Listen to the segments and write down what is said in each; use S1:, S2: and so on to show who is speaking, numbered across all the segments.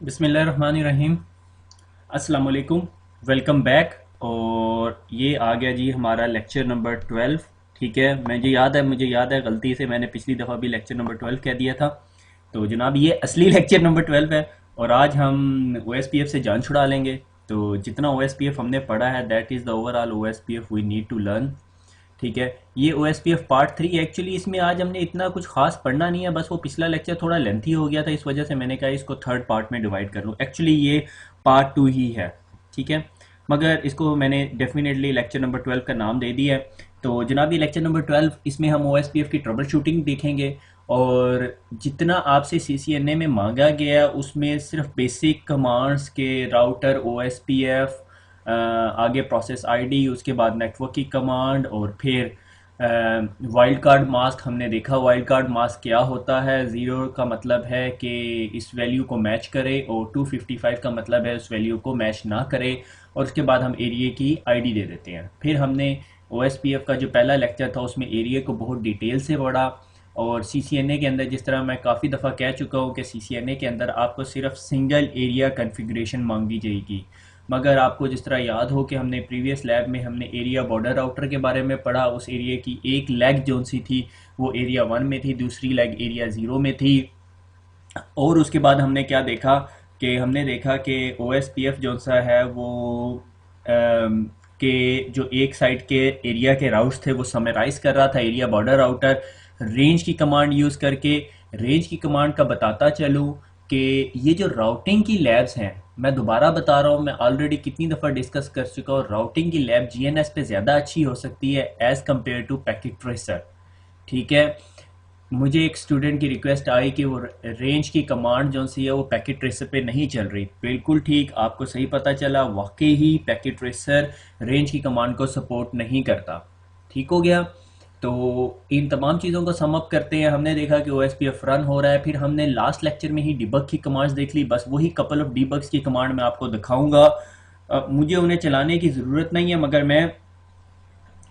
S1: बिस्मिल्लाहिर्रहमानिर्रहीम। अस्सलाम वालेकुम। Welcome back. और ये आ गया जी हमारा लेक्चर नंबर 12। ठीक है, मुझे याद है गलती से मैंने पिछली दफ़ा भी लेक्चर नंबर 12 कह दिया था। तो जनाब ये असली लेक्चर नंबर 12 है। और आज हम ओ एस पी एफ से जान छुड़ा लेंगे। तो जितना ओ एस पी एफ हमने पढ़ा है that is the overall O S P F we need to learn. ठीक है, ये O S P F part 3। Actually इसमें आज हमने इतना कुछ खास पढ़ना नहीं है, बस वो पिछला लेक्चर थोड़ा लेंथी हो गया था, इस वजह से मैंने कहा इसको थर्ड पार्ट में डिवाइड कर लूँ। एक्चुअली ये पार्ट 2 ही है। ठीक है, मगर इसको मैंने डेफिनेटली लेक्चर नंबर 12 का नाम दे दिया है। तो जनाब ये लेक्चर नंबर 12, इसमें हम ओ एस पी एफ की ट्रबल शूटिंग देखेंगे। और जितना आपसे सी सी एन ए में मांगा गया उसमें सिर्फ बेसिक कमांड्स के router O S P F, आगे प्रोसेस आईडी, उसके बाद नेटवर्क की कमांड, और फिर वाइल्ड कार्ड मास्क हमने देखा। वाइल्ड कार्ड मास्क क्या होता है? ज़ीरो का मतलब है कि इस वैल्यू को मैच करे, और 255 का मतलब है उस वैल्यू को मैच ना करे। और उसके बाद हम एरिया की आईडी दे देते हैं। फिर हमने ओ एस पी एफ का जो पहला लेक्चर था उसमें एरिया को बहुत डिटेल से पढ़ा। और सी सी एन ए के अंदर, जिस तरह मैं काफ़ी दफ़ा कह चुका हूँ कि सी सी एन ए के अंदर आपको सिर्फ सिंगल एरिया कन्फिग्रेशन मांगी जाएगी। मगर आपको जिस तरह याद हो कि हमने प्रीवियस लैब में हमने एरिया बॉर्डर राउटर के बारे में पढ़ा, उस एरिया की एक लेग जो सी थी वो एरिया 1 में थी, दूसरी लेग एरिया 0 में थी। और उसके बाद हमने क्या देखा कि हमने देखा कि ओ एस पी एफ जो सा है वो के जो एक साइड के एरिया के राउट्स थे वो समराइज कर रहा था एरिया बॉर्डर राउटर रेंज की कमांड यूज़ करके। रेंज की कमांड का बताता चलूँ कि ये जो राउटिंग की लैब्स हैं, मैं दोबारा बता रहा हूँ, मैं ऑलरेडी कितनी दफ़ा डिस्कस कर चुका हूँ, राउटिंग की लैब जी एन एस पे ज़्यादा अच्छी हो सकती है as compare to packet tracer. ठीक है, मुझे एक स्टूडेंट की रिक्वेस्ट आई कि वो रेंज की कमांड जो सी है वो पैकेट ट्रेसर पे नहीं चल रही। बिल्कुल ठीक, आपको सही पता चला, वाकई ही पैकेट ट्रेसर रेंज की कमांड को सपोर्ट नहीं करता। ठीक हो गया। तो इन तमाम चीज़ों को सम अप करते हैं। हमने देखा कि O S P F run हो रहा है। फिर हमने लास्ट लेक्चर में ही डिबग की कमांड्स देख ली। बस वही कपल ऑफ डिबग्स की कमांड मैं आपको दिखाऊंगा। मुझे उन्हें चलाने की ज़रूरत नहीं है, मगर मैं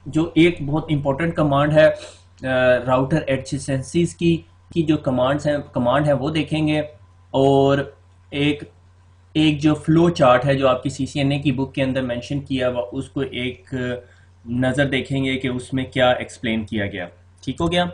S1: जो एक बहुत इंपॉर्टेंट कमांड है राउटर एडजेसेंसीज की जो कमांड है वो देखेंगे। और एक एक जो फ्लो चार्ट है जो आपकी सी सी एन ए की बुक के अंदर मेंशन किया हुआ, उसको एक नज़र देखेंगे कि उसमें क्या एक्सप्लेन किया गया। ठीक हो गया।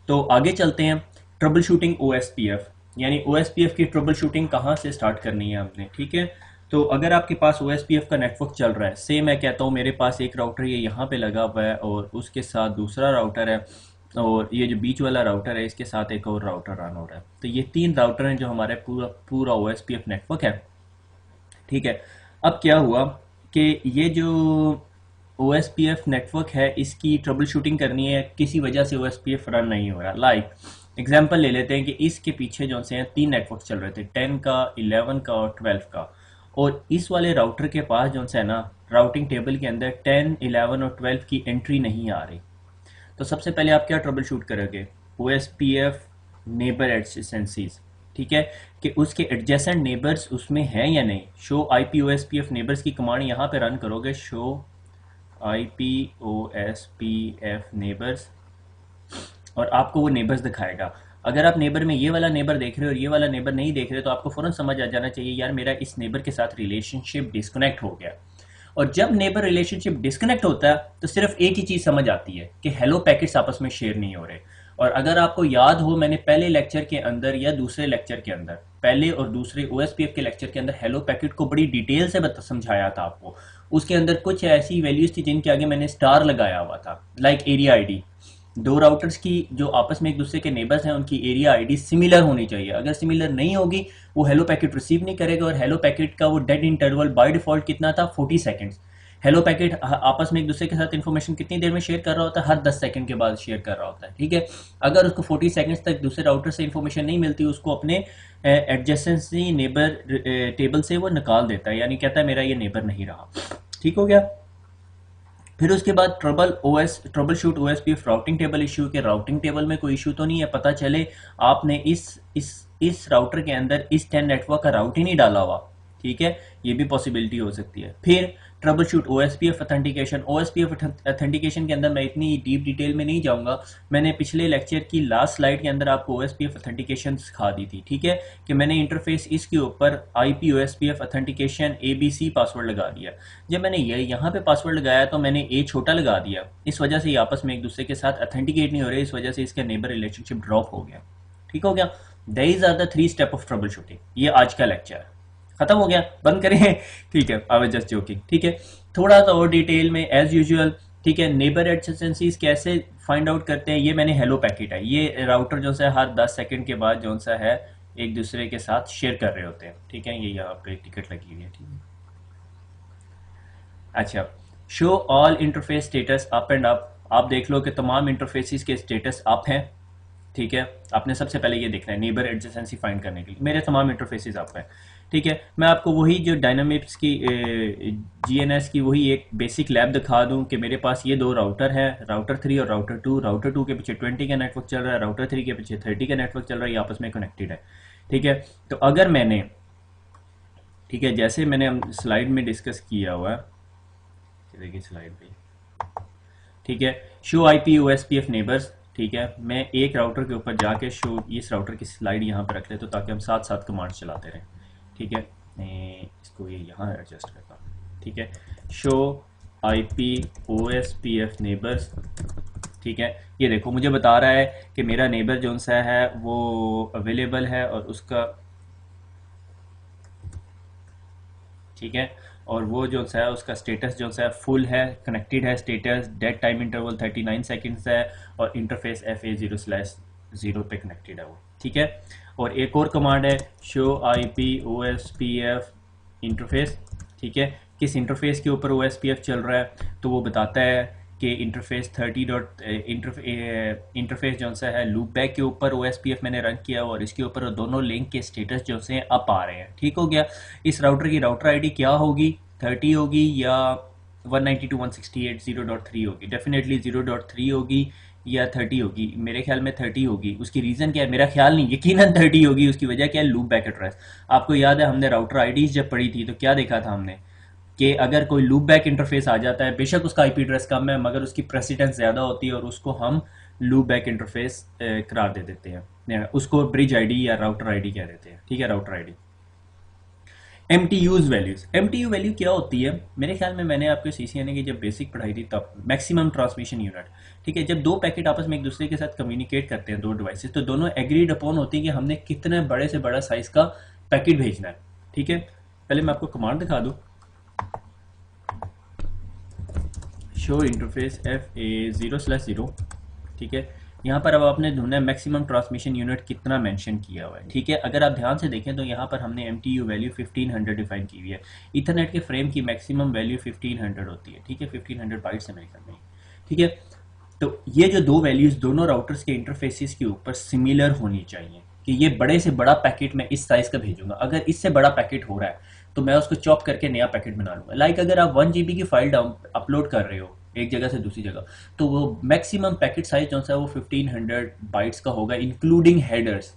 S1: तो आगे चलते हैं। Trouble shooting O S P F, यानी ओ एस पी एफ की ट्रबल शूटिंग कहाँ से स्टार्ट करनी है हमने। ठीक है, तो अगर आपके पास ओ एस पी एफ का नेटवर्क चल रहा है, से मैं कहता हूँ मेरे पास एक राउटर ये यहाँ पे लगा हुआ है और उसके साथ दूसरा राउटर है, और ये जो बीच वाला राउटर है इसके साथ एक और राउटर रन हो रहा है। तो ये तीन राउटर हैं जो हमारे पूरा पूरा O S P F network है। ठीक है, अब क्या हुआ कि ये जो O S P F network है इसकी ट्रबल शूटिंग करनी है, किसी वजह से O S P F run नहीं हो रहा। लाइक एग्जाम्पल ले लेते हैं कि इसके पीछे जो से हैं तीन नेटवर्क चल रहे थे, 10 का, 11 का और 12 का। और इस वाले राउटर के पास जो है ना, राउटिंग टेबल के अंदर 10, 11 और 12 की एंट्री नहीं आ रही। तो सबसे पहले आप क्या ट्रबल शूट करोगे? O S P F neighbour adjacencies. ठीक है, कि उसके एडजेसेंट नेबर्स उसमें हैं या नहीं। Show I P O S P F neighbours की कमांड यहाँ पे रन करोगे, show I P O S P F neighbours, और आपको वो नेबर्स दिखाएगा। अगर आप नेबर में ये वाला नेबर देख रहे हो और ये वाला नेबर नहीं देख रहे तो आपको फ़ौरन समझ आ जाना चाहिए यार मेरा इस नेबर के साथ रिलेशनशिप डिस्कनेक्ट हो गया। और जब नेबर रिलेशनशिप डिस्कनेक्ट होता है तो सिर्फ एक ही चीज़ समझ आती है कि हेलो पैकेट्स आपस में शेयर नहीं हो रहे। और अगर आपको याद हो, मैंने पहले लेक्चर के अंदर या दूसरे लेक्चर के अंदर, पहले और दूसरे ओ एस पी एफ के लेक्चर के अंदर हेलो पैकेट को बड़ी डिटेल से समझाया था आपको। उसके अंदर कुछ ऐसी वैल्यूज थी जिनके आगे मैंने स्टार लगाया हुआ था, लाइक एरिया आईडी। दो राउटर्स की जो आपस में एक दूसरे के नेबर्स हैं उनकी एरिया आईडी सिमिलर होनी चाहिए। अगर सिमिलर नहीं होगी वो हेलो पैकेट रिसीव नहीं करेगा। और हेलो पैकेट का वो डेड इंटरवल बाय डिफॉल्ट कितना था? 40 सेकंड्स। हेलो पैकेट आपस में एक दूसरे के साथ इन्फॉर्मेशन कितनी देर में शेयर कर रहा होता है? हर 10 सेकंड के बाद शेयर कर रहा होता है। ठीक है, अगर उसको 40 सेकंड्स तक दूसरे राउटर से इन्फॉर्मेशन नहीं मिलती, उसको अपने एडजेसेंसी नेबर टेबल से वो निकाल देता है, यानी कहता है मेरा ये नेबर नहीं रहा। ठीक हो गया। फिर उसके बाद trouble shoot O S P F routing table issue के राउटिंग टेबल में कोई इशू तो नहीं है। पता चले आपने इस राउटर के अंदर इस 10 नेटवर्क का राउट ही नहीं डाला हुआ। ठीक है, ये भी पॉसिबिलिटी हो सकती है। फिर trouble shoot OSPF authentication. OSPF authentication के अंदर मैं इतनी डीप डिटेल में नहीं जाऊंगा, मैंने पिछले लेक्चर की लास्ट स्लाइड के अंदर आपको ओएसपीएफ ऑथेंटिकेशन सिखा दी थी, ठीक है, कि मैंने इंटरफेस इसके ऊपर IP OSPF authentication ABC password लगा दिया। जब मैंने ये यहाँ पे पासवर्ड लगाया तो मैंने ए छोटा लगा दिया, इस वजह से ये आपस में एक दूसरे के साथ ऑथेंटिकेट नहीं हो रहे, इस वजह से इसका नेबर रिलेशनशिप ड्रॉप हो गया। ठीक हो गया, these are the 3 step of trouble shooting. ये आज का लेक्चर है, खत्म हो गया, बंद करें। ठीक है, आई वाज जस्ट जोकिंग। ठीक है, थोड़ा सा और डिटेल में एज यूजुअल, ठीक है, नेबर एडजेसेंसीज कैसे फाइंड आउट करते हैं, ये मैंने हेलो पैकेट है, ये राउटर जो सा हर 10 सेकंड के बाद जो सा है एक दूसरे के साथ शेयर कर रहे होते हैं। ठीक है, ये यहाँ पे टिकट लगी हुई है। ठीक है, अच्छा, show all interface status up and up. आप देख लो कि तमाम इंटरफेसिस के स्टेटस अप हैं। ठीक है, आपने सबसे पहले ये देखना है नेबर एडजेसेंसी फाइंड करने के लिए, मेरे तमाम इंटरफेसेस अप हैं। ठीक है, मैं आपको वही जो डायनामिक्स की जीएनएस की वही एक बेसिक लैब दिखा दूं कि मेरे पास ये दो राउटर है, राउटर 3 और राउटर 2। राउटर 2 के पीछे 20 का नेटवर्क चल रहा है, राउटर 3 के पीछे 30 का नेटवर्क चल रहा है, ये आपस में कनेक्टेड है। ठीक है, तो अगर मैंने, ठीक है, जैसे मैंने स्लाइड में डिस्कस किया हुआ है, देखिए स्लाइड पे, ठीक है, शो आईपी ओएसपीएफ नेबर्स। ठीक है, मैं एक राउटर के ऊपर जाके शो, इस राउटर की स्लाइड यहाँ पर रख ले तो ताकि हम साथ साथ कमांड चलाते रहें। ठीक है, मैं इसको ये यहाँ एडजस्ट करता हूँ। ठीक है, शो आईपी ओएसपीएफ नेबर्स। ठीक है, ये देखो मुझे बता रहा है कि मेरा नेबर जो सा है वो अवेलेबल है और उसका, ठीक है, और वो जो सा है उसका स्टेटस जो सा है फुल है, कनेक्टेड है, status dead time interval 39 seconds है और इंटरफेस FA0/0 पे कनेक्टेड है वो। ठीक है, और एक और कमांड है शो आईपी ओएसपीएफ इंटरफेस। ठीक है, किस इंटरफेस के ऊपर ओएसपीएफ चल रहा है, तो वो बताता है कि इंटरफेस 30 डॉट इंटरफेस जो सा है लूप बैक के ऊपर ओएसपीएफ मैंने रन किया और इसके ऊपर दोनों लिंक के स्टेटस जो से अप आ रहे हैं। ठीक हो गया, इस राउटर की राउटर आईडी क्या होगी, 30 होगी या 192.168.0.3 होगी? डेफिनेटली 0.3 होगी या 30 होगी, मेरे ख्याल में 30 होगी। उसकी रीज़न क्या है, मेरा ख्याल नहीं, यकीनन 30 होगी। उसकी वजह क्या है, लूप बैक एड्रेस। आपको याद है हमने राउटर आईडीज जब पढ़ी थी तो क्या देखा था हमने कि अगर कोई लूप बैक इंटरफेस आ जाता है, बेशक उसका आईपी एड्रेस कम है मगर उसकी प्रेसिडेंस ज़्यादा होती है और उसको हम लूप बैक इंटरफेस करार दे देते हैं, उसको ब्रिज आईडी या राउटर आईडी कह देते हैं। ठीक है, router ID. MTU's values, MTU value क्या होती है, मेरे ख्याल में मैंने आपको CCNA की जब बेसिक पढ़ाई थी तब, मैक्सिमम ट्रांसमिशन यूनिट। ठीक है, जब दो पैकेट आपस में एक दूसरे के साथ कम्युनिकेट करते हैं, दो डिवाइसेस, तो दोनों एग्रीड अपॉन होती है कि हमने कितने बड़े से बड़ा साइज का पैकेट भेजना है। ठीक है, पहले मैं आपको कमांड दिखा दूं, शो इंटरफेस FA0/0। ठीक है, यहाँ पर अब आपने ढूंढना है मैक्सिमम ट्रांसमिशन यूनिट कितना मेंशन किया हुआ है। ठीक है, अगर आप ध्यान से देखें तो यहाँ पर हमने MTU वैल्यू 1500 डिफाइन की हुई है। इथरनेट के फ्रेम की मैक्सिमम वैल्यू 1500 होती है। ठीक है, 1500 बाइट्स है मेरे ख्याल में। ठीक है, तो ये जो दो वैल्यूज दोनों राउटर्स के इंटरफेसिस के ऊपर सिमिलर होनी चाहिए कि ये बड़े से बड़ा पैकेट मैं इस साइज का भेजूंगा, अगर इससे बड़ा पैकेट हो रहा है तो मैं उसको चॉप करके नया पैकेट बना लूंगा। लाइक अगर आप 1 GB की फाइल डाउन अपलोड कर रहे हो एक जगह से दूसरी जगह, तो वो मैक्सिमम पैकेट साइज जो है वो 1500 बाइट्स का होगा, इंक्लूडिंग हेडर्स।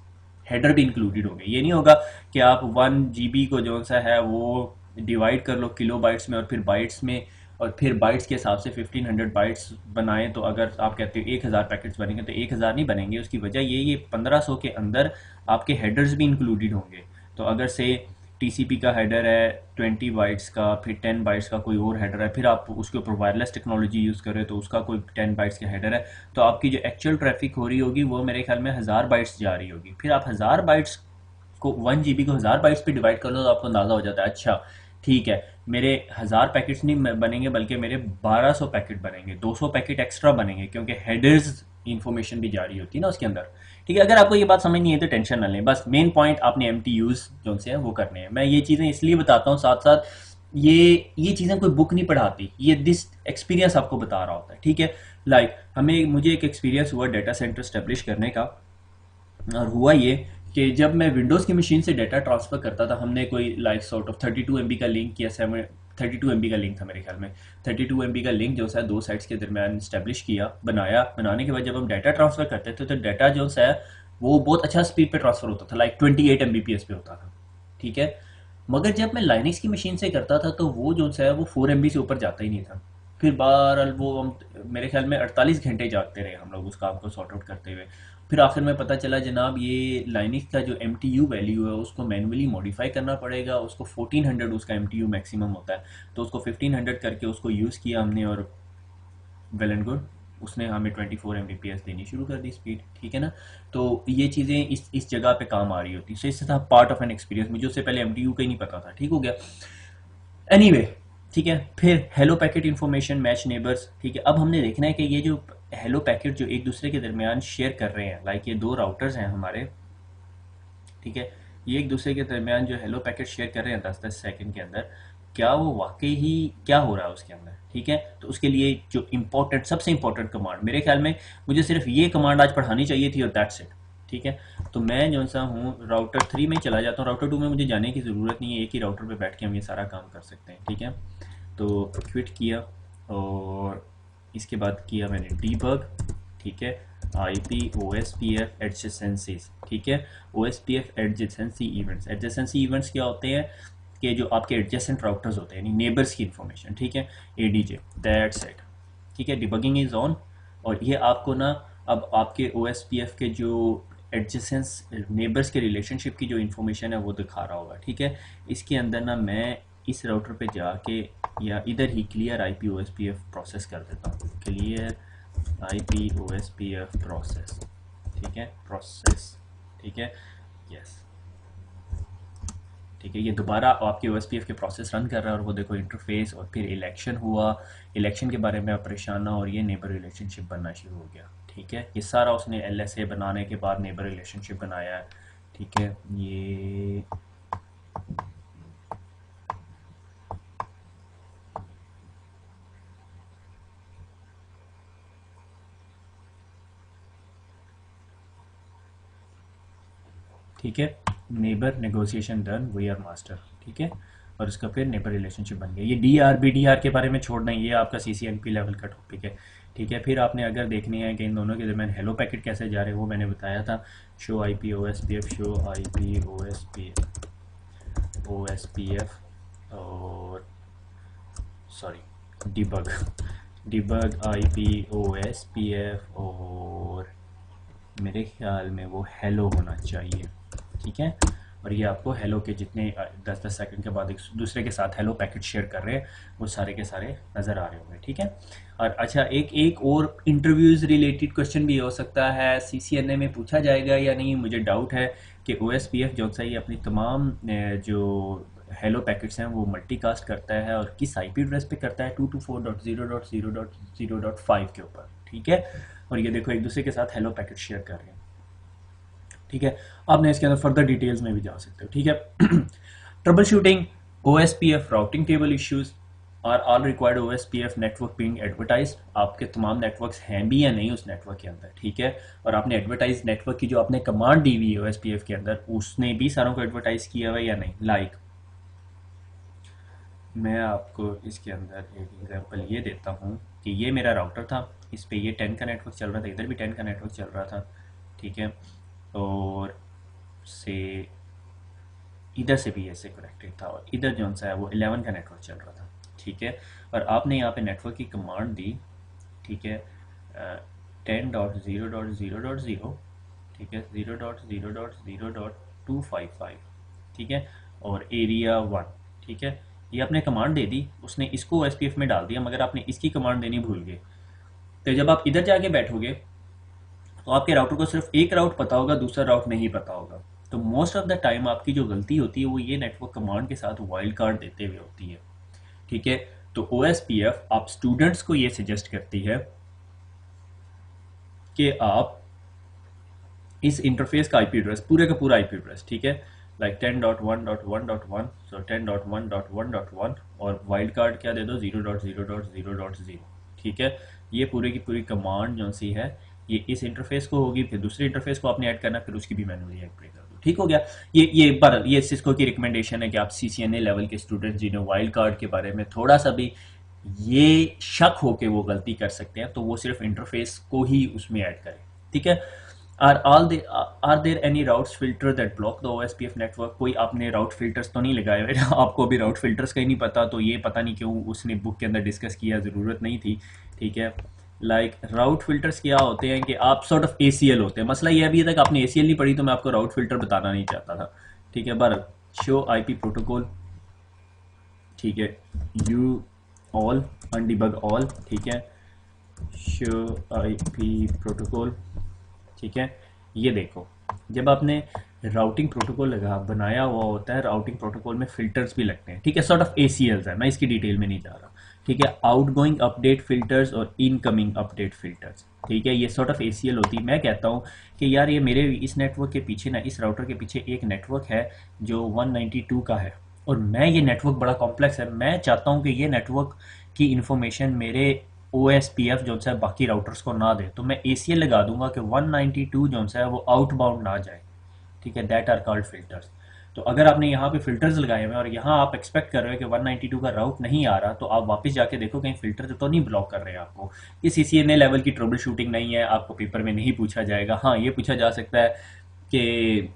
S1: हेडर भी इंक्लूडेड होंगे। ये नहीं होगा कि आप 1 GB को जो सा है वो डिवाइड कर लो किलो बाइट्स में और फिर बाइट्स में और फिर बाइट्स के हिसाब से 1500 बाइट्स बनाएं। तो अगर आप कहते हो 1000 पैकेट्स बनेंगे तो 1000 नहीं बनेंगे। उसकी वजह ये 1500 के अंदर आपके हेडर्स भी इंक्लूडेड होंगे। तो अगर से TCP का हेडर है 20 बाइट्स का, फिर 10 बाइट्स का कोई और हेडर है, फिर आप उसके ऊपर वायरलेस टेक्नोलॉजी यूज़ कर रहे हो तो उसका कोई 10 बाइट्स का हेडर है, तो आपकी जो एक्चुअल ट्रैफिक हो रही होगी वो मेरे ख्याल में 1000 बाइट्स जा रही होगी। फिर आप 1000 बाइट्स को 1 GB को 1000 बाइट्स पे डिवाइड कर लो तो आपको अंदाज़ा हो जाता है, अच्छा ठीक है, मेरे 1000 पैकेट्स नहीं बनेंगे बल्कि मेरे 1200 पैकेट बनेंगे, 200 पैकेट एक्स्ट्रा बनेंगे, क्योंकि हेडर्स इंफॉर्मेशन भी जारी होती है ना उसके अंदर। ठीक है, अगर आपको ये बात समझ नहीं है तो टेंशन ना लें, बस मेन पॉइंट आपने MTUs जो से हैं वो करने हैं। मैं ये चीज़ें इसलिए बताता हूँ साथ साथ, ये चीज़ें कोई बुक नहीं पढ़ाती, ये दिस एक्सपीरियंस आपको बता रहा होता है। ठीक है, लाइक मुझे एक एक्सपीरियंस हुआ डाटा सेंटर स्टैब्लिश करने का, और हुआ ये कि जब मैं विंडोज़ की मशीन से डाटा ट्रांसफ़र करता था, हमने कोई लाइक सॉर्ट ऑफ 32 MB का लिंक किया, 32 MB का लिंक था मेरे ख्याल में। 32 MB का लिंक जो है दो साइट्स के दरमियान स्टैब्लिश किया, बनाने के बाद जब हम डाटा ट्रांसफ़र करते थे तो डाटा जो है वो बहुत अच्छा स्पीड पे ट्रांसफ़र होता था, लाइक 28 Mbps पे होता था। ठीक है, मगर जब मैं लाइनक्स की मशीन से करता था तो वो जो है वो 4 MB से ऊपर जाता ही नहीं था। फिर बहरहाल वो हम, मेरे ख्याल में 48 घंटे जागते रहे हम लोग उस काम को सॉर्ट आउट करते हुए। फिर आखिर में पता चला जनाब ये लाइनक्स का जो MTU वैल्यू है उसको मैनुअली मॉडिफाई करना पड़ेगा, उसको 1400 उसका MTU मैक्सिमम होता है, तो उसको 1500 करके उसको यूज़ किया हमने, और वेल एंड गुड, उसने हमें 24 Mbps देनी शुरू कर दी स्पीड, ठीक है ना। तो ये चीज़ें इस जगह पे काम आ रही होती, सो इससे था पार्ट ऑफ एन एक्सपीरियंस, मुझे उससे पहले MTU का ही नहीं पता था, ठीक हो गया। एनीवे anyway, ठीक है, फिर hello packet information match neighbours, ठीक है। अब हमने देखना है कि ये जो हेलो पैकेट जो एक दूसरे के दरमियान शेयर कर रहे हैं, लाइक ये दो राउटर्स हैं हमारे, ठीक है, ये एक दूसरे के दरमियान जो हेलो पैकेट शेयर कर रहे हैं 10-10 सेकंड के अंदर, क्या वो वाकई ही क्या हो रहा है उसके अंदर, ठीक है। तो उसके लिए जो इम्पोर्टेंट, सबसे इम्पोर्टेंट कमांड, मेरे ख्याल में मुझे सिर्फ ये कमांड आज पढ़ानी चाहिए थी और दैट्स इट, ठीक है। तो मैं जो सा हूँ राउटर 3 में चला जाता हूँ, राउटर 2 में मुझे जाने की ज़रूरत नहीं है, एक ही राउटर पे बैठ के हम ये सारा काम कर सकते हैं, ठीक है। तो क्विट किया और इसके बाद किया मैंने डीबग, ठीक है, IP OSPF एडजेसेंसीज, ठीक है, OSPF adjacency events. Adjacency events क्या होते हैं कि जो आपके एडजेसेंट राउटर्स होते हैं, यानी नेबर्स की इन्फॉर्मेशन, ठीक है, ADJ, दैट्स इट, ठीक है। डिबगिंग इज ऑन, और ये आपको ना अब आपके OSPF के जो एडजेसेंस नेबर्स के रिलेशनशिप की जो इन्फॉर्मेशन है वो दिखा रहा होगा, ठीक है। इसके अंदर ना मैं इस राउटर पे जाके या इधर ही क्लियर IP OSPF प्रोसेस कर देता हूँ, क्लियर IP OSPF प्रोसेस, ठीक है, प्रोसेस, ठीक है, यस, ठीक है। ये दोबारा आपके OSPF के प्रोसेस रन कर रहा है और वो देखो इंटरफेस, और फिर इलेक्शन हुआ, इलेक्शन के बारे में आप परेशान ना, और ये नेबर रिलेशनशिप बनना शुरू हो गया, ठीक है। ये सारा उसने LSA बनाने के बाद नेबर रिलेशनशिप बनाया है, ठीक है। ये ठीक है, neighbour negotiation done, we are master, ठीक है। और उसका फिर नेबर रिलेशनशिप बन गया। ये DRBDR के बारे में छोड़ना, ये आपका CCNP लेवल का टॉपिक है, ठीक है। फिर आपने अगर देखनी है कि इन दोनों के दरमियान हेलो पैकेट कैसे जा रहे हैं, वो मैंने बताया था, show IP OSPF, show IP OSPF और sorry debug, debug IP OSPF, और मेरे ख्याल में वो हेलो होना चाहिए, ठीक है। और ये आपको हेलो के जितने 10-10 सेकंड के बाद एक दूसरे के साथ हेलो पैकेट शेयर कर रहे हैं वो सारे के सारे नज़र आ रहे होंगे, ठीक है। और अच्छा, एक और इंटरव्यूज़ रिलेटेड क्वेश्चन भी हो सकता है, CCNA में पूछा जाएगा या नहीं, मुझे डाउट है कि OSPF जो सा ये अपनी तमाम जो हेलो पैकेट्स हैं वो मल्टीकास्ट करता है, और किस IP एड्रेस पे करता है, 224.0.0.0.5 के ऊपर, ठीक है। और ये देखो एक दूसरे के साथ हेलो पैकेट शेयर कर रहे हैं, ठीक है। आपने इसके अंदर फर्दर डिटेल्स में भी जा सकते हो, ठीक है। Trouble shooting OSPF routing table issues are all required OSPF network being advertise, आपके तमाम नेटवर्क्स हैं भी या नहीं उस नेटवर्क के अंदर, ठीक है। और आपने एडवर्टाइज नेटवर्क की जो आपने कमांड दी हुई है OSPF के अंदर, उसने भी सारों को एडवर्टाइज किया हुआ है या नहीं। लाइक मैं आपको इसके अंदर एक एग्जांपल ये देता हूँ कि ये मेरा राउटर था, इस पे ये 10 का नेटवर्क चल रहा था, इधर भी 10 का नेटवर्क चल रहा था, ठीक है। और से इधर से भी ऐसे कनेक्टेड था, और इधर जो सा है वो 11 का नेटवर्क चल रहा था, ठीक है। और आपने यहाँ पे नेटवर्क की कमांड दी, ठीक है, 10.0.0.0, ठीक है, 0.0.0.255, ठीक है, और एरिया 1, ठीक है। ये आपने कमांड दे दी, उसने इसको OSPF में डाल दिया, मगर आपने इसकी कमांड देनी भूल गए। तो जब आप इधर जाके बैठोगे तो आपके राउटर को सिर्फ एक राउट पता होगा, दूसरा राउट नहीं पता होगा। तो मोस्ट ऑफ द टाइम आपकी जो गलती होती है वो ये नेटवर्क कमांड के साथ वाइल्ड कार्ड देते हुए होती है, ठीक है। तो OSPF आप स्टूडेंट्स को ये सजेस्ट करती है कि आप इस इंटरफेस का IP एड्रेस, पूरे का पूरा IP एड्रेस, ठीक है, लाइक 10.1.1.1, सो 10.1.1.1, और वाइल्ड कार्ड क्या दे दो, 0.0.0.0, ठीक है। ये पूरी की पूरी कमांड जो सी है ये इस इंटरफेस को होगी, फिर दूसरे इंटरफेस को आपने ऐड करना, फिर उसकी भी मैनुअली ऐड कर दो, ठीक हो गया। ये सिस्को की रिकमेंडेशन है कि आप CCNA लेवल के स्टूडेंट्स जिन्हें वाइल्ड कार्ड के बारे में थोड़ा सा भी ये शक हो के वो गलती कर सकते हैं, तो वो सिर्फ इंटरफेस को ही उसमें ऐड करें, ठीक है। Are there any routes filter that block the OSPF network? कोई आपने राउट फिल्टर्स तो नहीं लगाए हुए आपको अभी राउट फिल्टर्स का ही नहीं पता, तो ये पता नहीं क्यों उसने बुक के अंदर डिस्कस किया, ज़रूरत नहीं थी। ठीक है, लाइक राउट फिल्टर्स क्या होते हैं कि आप सॉर्ट ऑफ एसीएल होते हैं। मसला ये अभी तक आपने एसीएल नहीं पढ़ी तो मैं आपको राउट फिल्टर बताना नहीं चाहता था। ठीक है, बहरहाल शो आईपी प्रोटोकॉल, ठीक है, यू ऑल अनडिबग ऑल, ठीक है, शो आईपी प्रोटोकॉल, ठीक है। ये देखो, जब आपने राउटिंग प्रोटोकॉल लगा बनाया हुआ होता है, राउटिंग प्रोटोकॉल में फिल्टर्स भी लगते हैं, ठीक है, सॉर्ट ऑफ एसीएल्स है, मैं इसकी डिटेल में नहीं जा रहा। ठीक है, आउटगोइंग अपडेट फिल्टर्स और इनकमिंग अपडेट फिल्टर्स, ठीक है, ये सॉर्ट ऑफ एसीएल होती है। मैं कहता हूँ कि यार ये मेरे इस नेटवर्क के पीछे ना, इस राउटर के पीछे एक नेटवर्क है जो 192 का है, और मैं ये नेटवर्क बड़ा कॉम्प्लेक्स है, मैं चाहता हूँ कि ये नेटवर्क की इंफॉर्मेशन मेरे ओ एस पी एफ जो है बाकी राउटर्स को ना दे, तो मैं ए सी एल लगा दूंगा कि 192 जो है वो आउटबाउंड ना जाए। ठीक है, दैट आर कॉल्ड फिल्टर्स। तो अगर आपने यहाँ पे फिल्टर्स लगाए हुए हैं और यहाँ आप एक्सपेक्ट कर रहे हो कि 192 का राउट नहीं आ रहा, तो आप वापस जाके देखो कहीं फिल्टर तो नहीं ब्लॉक कर रहे हैं आपको। ये सी सी एन ए लेवल की ट्रबल शूटिंग नहीं है, आपको पेपर में नहीं पूछा जाएगा। हाँ, ये पूछा जा सकता है कि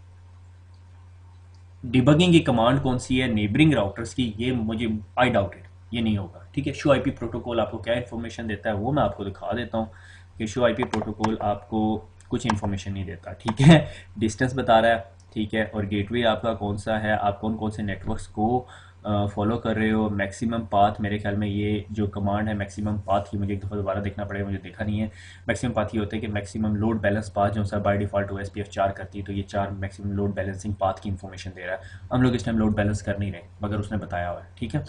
S1: डिबगिंग की कमांड कौन सी है नेबरिंग राउटर्स की, ये मुझे आई डाउटेड, ये नहीं होगा। ठीक है, शो आईपी प्रोटोकॉल आपको क्या इन्फॉर्मेशन देता है वो मैं आपको दिखा देता हूँ कि शो आईपी प्रोटोकॉल आपको कुछ इन्फॉर्मेशन नहीं देता। ठीक है, डिस्टेंस बता रहा है, ठीक है, और गेटवे आपका कौन सा है, आप कौन कौन से नेटवर्क्स को फॉलो कर रहे हो। मैक्सिमम पाथ, मेरे ख्याल में ये जो कमांड है मैक्सिमम पाथ की, मुझे एक दफ़ा दोबारा देखना पड़ेगा, मुझे देखा नहीं है। मैक्सिमम पाथ ये होता है कि मैक्सिमम लोड बैलेंस पाथ जो है बाय डिफ़ॉल्ट OSPF 4 करती है, तो ये 4 मैक्सिमम लोड बैलेंसिंग पाथ की इन्फॉर्मेशन दे रहा है। हम लोग इस टाइम लोड बैलेंस कर नहीं रहे, मगर उसने बताया हुआ है। ठीक है,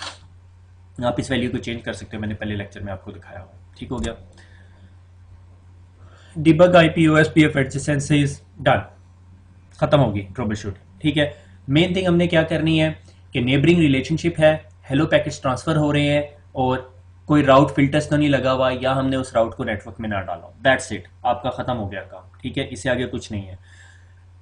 S1: आप इस वैल्यू को चेंज कर सकते हो, मैंने पहले लेक्चर में आपको दिखाया हुआ। ठीक हो गया, debug IP OSPF adjacencies done, खत्म होगी ट्रबल शूट। ठीक है, मेन थिंग हमने क्या करनी है कि नेबरिंग रिलेशनशिप है, हेलो पैकेट्स ट्रांसफर हो रहे हैं और कोई राउट फिल्टर्स तो नहीं लगा हुआ या हमने उस राउट को नेटवर्क में ना डाला, दैट्स इट, आपका खत्म हो गया काम। ठीक है, इससे आगे कुछ नहीं है।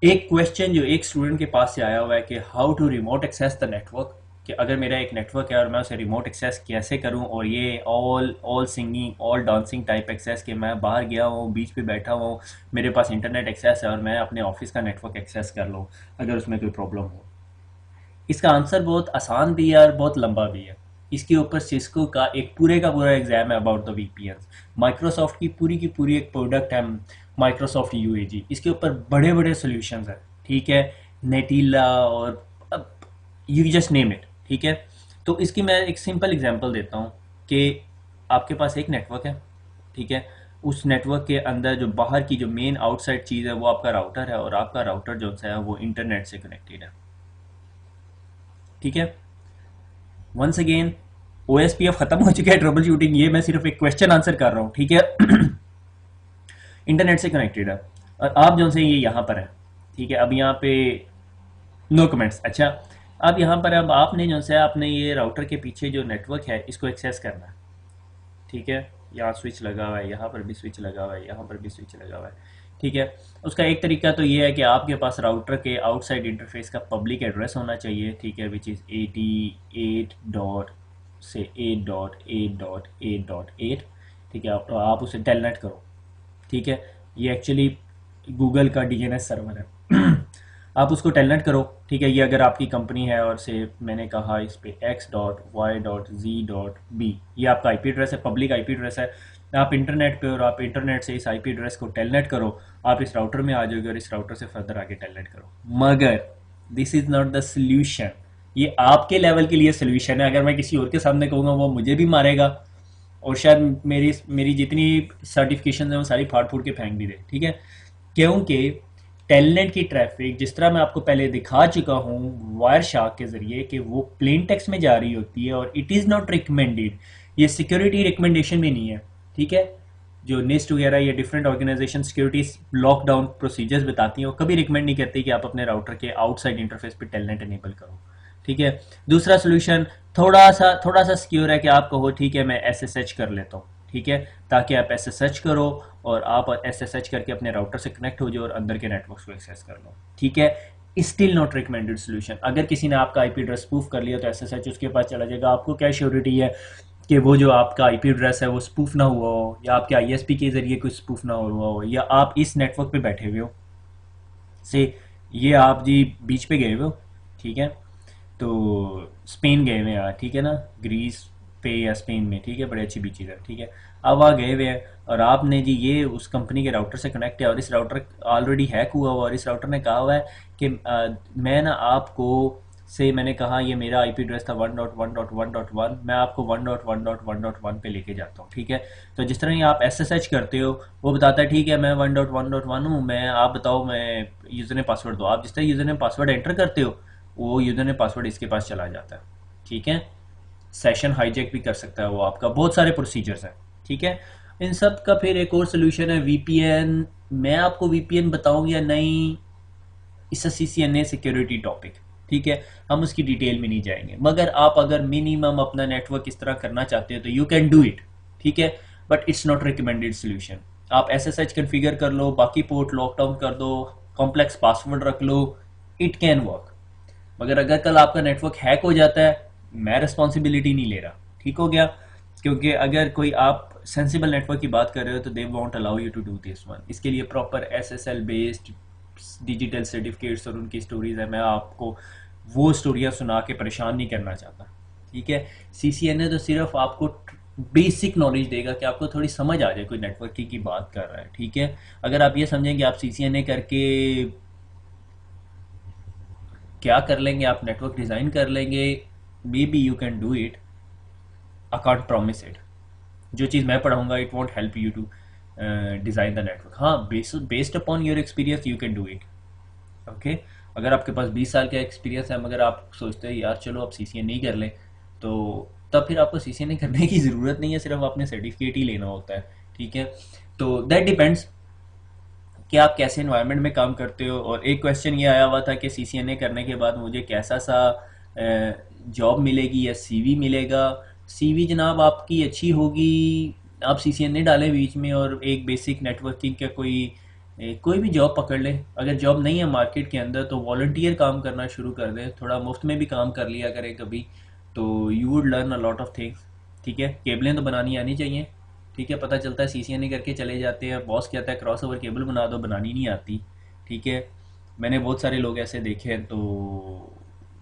S1: एक क्वेश्चन जो एक स्टूडेंट के पास से आया हुआ है कि how to remote access the network, कि अगर मेरा एक नेटवर्क है और मैं उसे रिमोट एक्सेस कैसे करूं, और ये all singing all dancing type access, कि मैं बाहर गया हूँ, बीच पे बैठा हूँ, मेरे पास इंटरनेट एक्सेस है और मैं अपने ऑफिस का नेटवर्क एक्सेस कर लूँ अगर उसमें कोई प्रॉब्लम हो। इसका आंसर बहुत आसान भी है और बहुत लंबा भी है। इसके ऊपर सिस्को का पूरे का पूरा एग्जाम है अबाउट द वीपीएन। माइक्रोसॉफ्ट की पूरी एक प्रोडक्ट है माइक्रोसॉफ्ट यूएजी, इसके ऊपर बड़े बड़े सोल्यूशंस हैं। ठीक है, नेटिला और यू जस्ट नेम इट। ठीक है, तो इसकी मैं एक सिंपल एग्जांपल देता हूँ कि आपके पास एक नेटवर्क है, ठीक है, उस नेटवर्क के अंदर जो बाहर की जो मेन आउटसाइड चीज़ है वो आपका राउटर है, और आपका राउटर जो है वो इंटरनेट से कनेक्टेड है। ठीक है, वंस अगेन OSPF खत्म हो चुका है, ट्रबल शूटिंग ये मैं सिर्फ एक क्वेश्चन आंसर कर रहा हूँ। ठीक है, इंटरनेट से कनेक्टेड है और आप जो से ये यहाँ पर है। ठीक है, अब यहाँ पे नो कमेंट्स। अच्छा, अब यहाँ पर अब आपने जो है आपने ये राउटर के पीछे जो नेटवर्क है इसको एक्सेस करना है। ठीक है, यहाँ स्विच लगा हुआ है, यहाँ पर भी स्विच लगा हुआ है, यहाँ पर भी स्विच लगा हुआ है। ठीक है, उसका एक तरीका तो ये है कि आपके पास राउटर के आउटसाइड इंटरफेस का पब्लिक एड्रेस होना चाहिए। ठीक है, विच इज़ 88 डॉट से 8.8.8.8। ठीक है, तो आप उसे टेलनेट करो। ठीक है, ये एक्चुअली गूगल का DNS सर्वर है आप उसको टेलनेट करो। ठीक है, ये अगर आपकी कंपनी है और से मैंने कहा इस पे x.y.z.b, ये आपका आईपी एड्रेस है, पब्लिक आईपी एड्रेस है। आप इंटरनेट पे और आप इंटरनेट से इस आईपी एड्रेस को टेलनेट करो, आप इस राउटर में आ जाओगे और इस राउटर से फर्दर आगे टेलनेट करो। मगर this is not the solution, ये आपके लेवल के लिए सोल्यूशन है। अगर मैं किसी और के सामने कहूँगा वो मुझे भी मारेगा और शायद मेरी जितनी सर्टिफिकेशन है वो सारी फाड़ फूड़ के फेंक भी दे। ठीक है, क्योंकि टेलनेट की ट्रैफिक जिस तरह मैं आपको पहले दिखा चुका हूँ वायर शार्क के जरिए कि वो प्लेन टेक्स्ट में जा रही होती है और इट इज़ नॉट रिकमेंडेड, ये सिक्योरिटी रिकमेंडेशन भी नहीं है। ठीक है, जो निस्ट वगैरह या different organisation security lockdown procedures बताती हैं वो कभी रिकमेंड नहीं करती कि आप अपने राउटर के आउटसाइड इंटरफेस पे टेलनेट इनेबल करो। ठीक है, दूसरा सोल्यूशन थोड़ा सा सिक्योर है कि आप कहो ठीक है मैं SSH कर लेता हूँ। ठीक है, ताकि आप SSH करो और आप SSH करके अपने राउटर से कनेक्ट हो जाओ और अंदर के नेटवर्क को एक्सेस कर लो। ठीक है, स्टिल नॉट रिकमेंडेड सोल्यूशन। अगर किसी ने आपका आईपी एड्रेस स्पूफ कर लिया तो SSH उसके पास चला जाएगा, आपको क्या श्योरिटी है कि वो जो आपका आईपी एड्रेस है वो स्पूफ ना हुआ हो, या आपके ISP के जरिए कुछ स्पूफ ना हुआ हो, या आप इस नेटवर्क पे बैठे हुए हो। से ये आप जी बीच पे गए हुए हो, ठीक है, तो स्पेन गए हुए हैं आप, ठीक है ना, ग्रीस पे या स्पेन में, ठीक है, बड़ी अच्छी बीचेज है, ठीक है। अब वहाँ गए हुए हैं और आपने जी ये उस कंपनी के राउटर से कनेक्ट है और इस राउटर ऑलरेडी हैक हुआ हुआ और इस राउटर ने कहा हुआ है कि मैं ना आपको से मैंने कहा ये मेरा आईपी एड्रेस था 1.1.1.1, मैं आपको 1.1.1.1 पे लेके जाता हूँ, ठीक है। तो जिस तरह ही आप एसएसएच करते हो वो बताता है ठीक है मैं 1.1.1 हूँ, मैं आप बताओ मैं यूज़र नेम पासवर्ड दो, आप जिस तरह यूज़र नेम पासवर्ड एंटर करते हो वो यूज़र नेम पासवर्ड इसके पास चला जाता है, ठीक है। सेशन हाईजैक भी कर सकता है वो आपका, बहुत सारे प्रोसीजर्स हैं, ठीक है। इन सब का फिर एक और सोल्यूशन है वीपीएन। मैं आपको वीपीएन बताऊं या नहीं, इस सीसीएनए सिक्योरिटी टॉपिक, ठीक है, हम उसकी डिटेल में नहीं जाएंगे, मगर आप अगर मिनिमम अपना नेटवर्क इस तरह करना चाहते हो तो यू कैन डू इट, ठीक है, but it's not recommended solution. आप एसएसएच कन्फिगर कर लो, बाकी पोर्ट लॉकडाउन कर दो, कॉम्प्लेक्स पासवर्ड रख लो, इट कैन वर्क, मगर अगर कल आपका नेटवर्क हैक हो जाता है मैं रिस्पॉन्सिबिलिटी नहीं ले रहा, ठीक हो गया। क्योंकि अगर कोई आप सेंसिबल नेटवर्क की बात कर रहे हो तो they won't allow you to do this one, इसके लिए proper SSL based digital certificates और उनकी स्टोरीज है, मैं आपको वो स्टोरियाँ सुना के परेशान नहीं करना चाहता, ठीक है। सीसीएनए तो सिर्फ आपको बेसिक नॉलेज देगा कि आपको थोड़ी समझ आ जाए कोई नेटवर्किंग की बात कर रहा है, ठीक है। अगर आप ये समझें कि आप सीसीएनए करके क्या कर लेंगे, आप नेटवर्क डिज़ाइन कर लेंगे, maybe you can do it, I can't promise it. जो चीज़ मैं पढ़ाऊंगा it won't help you to design the network, हाँ based upon your experience you can do it, okay. अगर आपके पास 20 साल का एक्सपीरियंस है मगर आप सोचते हैं यार चलो अब सीसीए नहीं कर लें, तो तब फिर आपको सीसीए नहीं करने की ज़रूरत नहीं है, सिर्फ आपने सर्टिफिकेट ही लेना होता है, ठीक है। तो दैट डिपेंड्स कि आप कैसे इन्वायरमेंट में काम करते हो। और एक क्वेश्चन ये आया हुआ था कि सीसीएनए करने के बाद मुझे कैसा सा जॉब मिलेगी या सीवी मिलेगा। सीवी जनाब आपकी अच्छी होगी, आप सीसीएनए डालें बीच में और एक बेसिक नेटवर्किंग का कोई भी जॉब पकड़ लें। अगर जॉब नहीं है मार्केट के अंदर तो वॉलंटियर काम करना शुरू कर दें, थोड़ा मुफ्त में भी काम कर लिया करें कभी, तो you would learn a lot of things, ठीक है। केबलें तो बनानी आनी चाहिए, ठीक है। पता चलता है सीसीएनए करके चले जाते हैं, बॉस कहता है क्रॉस ओवर केबल बना दो, बनानी नहीं आती, ठीक है। मैंने बहुत सारे लोग ऐसे देखे हैं, तो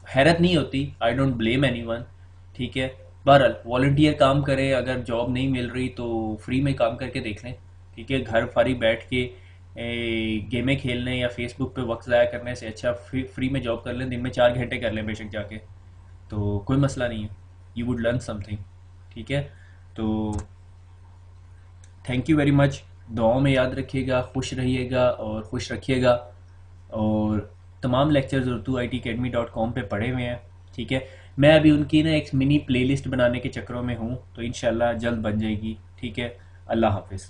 S1: हैरत नहीं होती, I don't blame any one, ठीक है। बहरहाल वॉल्टियर काम करें, अगर जॉब नहीं मिल रही तो फ्री में काम करके देख लें, ठीक है। घर फारी बैठ के गेमें खेलने या फेसबुक पे वक्त ज़ाया करने से अच्छा फ्री में जॉब कर लें, दिन में 4 घंटे कर लें बेशक जाके, तो कोई मसला नहीं है, यू वुड लर्न समथिंग, ठीक है। तो थैंक यू वेरी मच, दुआओं में याद रखिएगा, खुश रहिएगा और खुश रखिएगा। और तमाम लेक्चर्स उर्दू IT academy.com पे पढ़े हुए हैं, ठीक है। मैं अभी उनकी ना एक मिनी प्लेलिस्ट बनाने के चक्करों में हूँ, तो इंशाल्लाह जल्द बन जाएगी, ठीक है। अल्लाह हाफिज़।